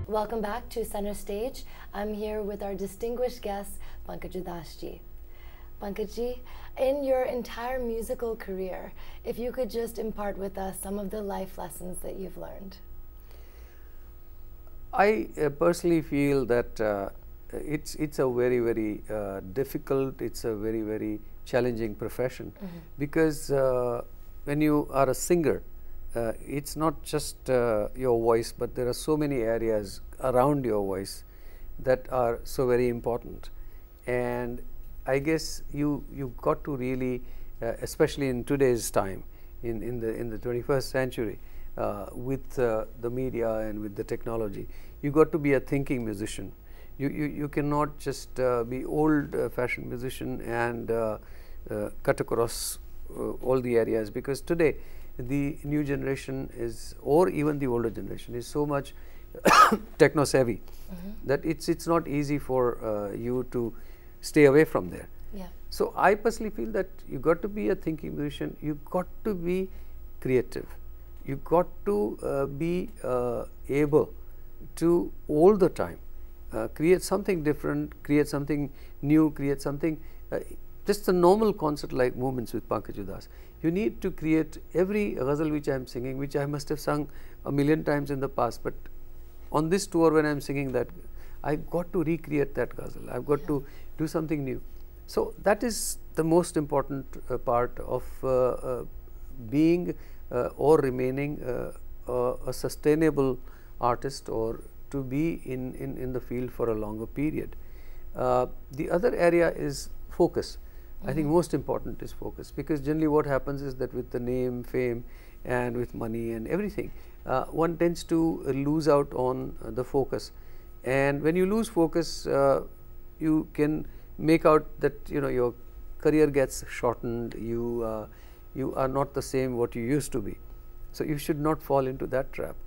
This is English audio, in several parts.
Welcome back to Center Stage. I'm here with our distinguished guest, Pankaj Udhas ji. Pankaj ji, in your entire musical career, if you could just impart with us some of the life lessons that you've learned. I personally feel that it's a very difficult, it's a very challenging profession, because when you are a singer, it's not just your voice, but there are so many areas around your voice that are so very important. And I guess you've got to really, especially in today's time, in the 21st century, with the media and with the technology, you got to be a thinking musician. You cannot just be old-fashioned musician and cut across all the areas, because today the new generation is, or even the older generation, is so much techno savvy that it's not easy for you to stay away from there. Yeah. So I personally feel that you got to be a thinking musician, you got to be creative, you got to be able to all the time create something different, create something new, create something just a normal concert like Moments with Pankaj Udhas. You need to create every ghazal which I am singing, which I must have sung a million times in the past, but on this tour when I am singing that, I've got to recreate that ghazal, I've got to do something new. So that is the most important part of being or remaining a sustainable artist, or to be in the field for a longer period. The other area is focus. I think most important is focus, because generally what happens is that with the name, fame, and with money and everything, one tends to lose out on the focus. And when you lose focus, you can make out that your career gets shortened. You are not the same what you used to be. So you should not fall into that trap.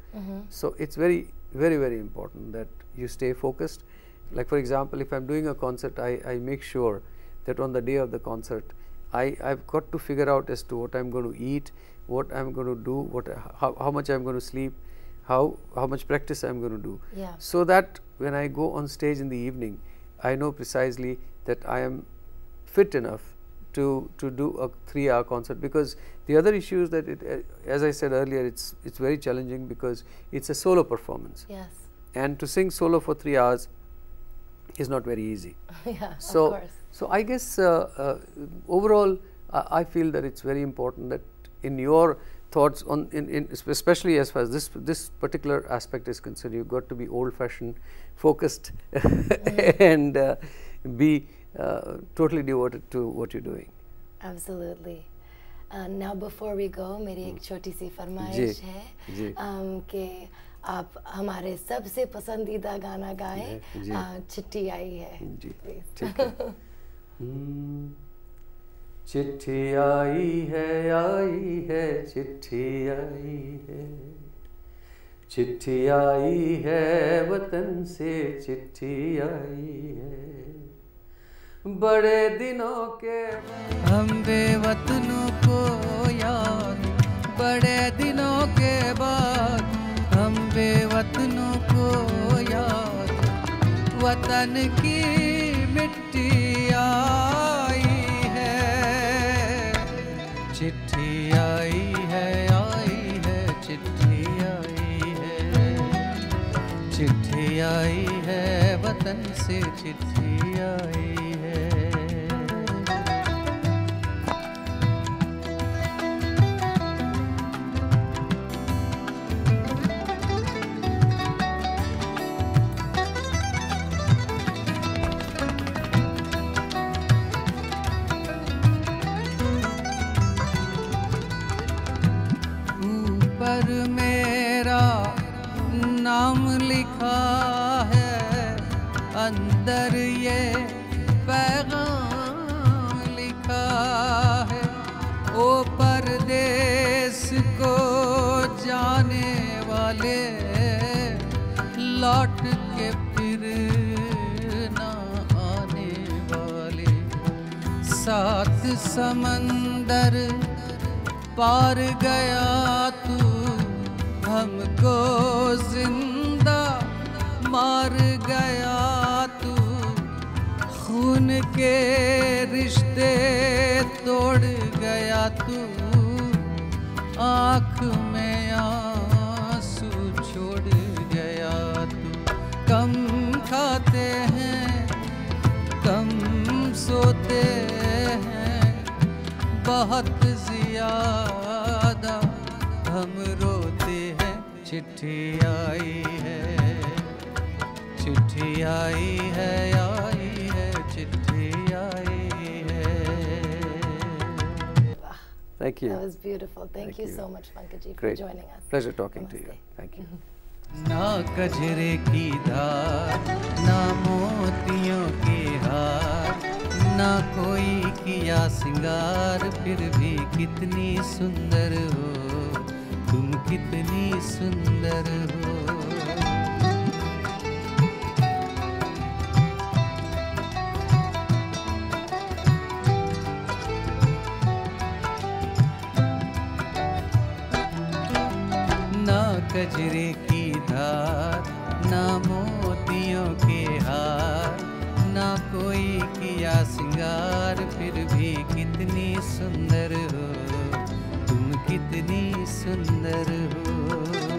So it's very important that you stay focused. Like for example, if I'm doing a concert, I make sure that on the day of the concert, I've got to figure out as to what I'm going to eat, what I'm going to do, how much I'm going to sleep, how much practice I'm going to do, so that when I go on stage in the evening, I know precisely that I am fit enough to do a 3-hour concert. Because the other issue is that as I said earlier, it's very challenging because it's a solo performance. Yes. And to sing solo for 3 hours is not very easy. Yeah, so, of course. So I guess overall, I feel that it's very important that in your thoughts on, especially as far as this particular aspect is concerned, you've got to be old-fashioned, focused, and be totally devoted to what you're doing. Absolutely. Now before we go, मेरी एक छोटी सी फरमाइश है कि आप हमारे सबसे पसंदीदा गाना गाएं, चिट्ठी आई है। जी, ठीक है। चिट्ठी आई है, चिट्ठी आई है, चिट्ठी आई है वतन से, चिट्ठी आई है बड़े दिनों के हम बेवतनों को याद, बड़े दिनों के बाद हम बेवतनों को याद, वतन की मिट्टी आई है, चिट्ठी आई है, चिट्ठी आई है, चिट्ठी आई है वतन से, चिट्ठी आई है। ऊपर मेरा नाम लिखा है, अंदर ये पैगाम लिखा है, ओ परदेस को जाने वाले, लौट के फिर ना आने वाले, सात समंदर पार गया तू, हमको जिंदा मार गया तू, खून के रिश्ते तोड़ गया तू, आँख में आंसू छोड़ गया तू। कम खाते हैं, कम सोते हैं, बहुत ज़्यादा हम रोते हैं। चिट्ठी आई है, चिट्ठी आई है, चिट्ठी आई है। Thank you. That was beautiful. Thank you so much, Pankaj ji, for Great. joining us. Pleasure talking to you. Namaste. Thank you. ना कजरे की धार, ना मोतियों के हार, ना कोई किया सिंगार, फिर भी कितनी सुंदर हो तुम, कितनी सुंदर हो। ना कजरे की धार, ना मोतियों के हार, ना कोई किया सिंगार, फिर भी कितनी सुंदर हो तुम, कितनी सुंदर हो।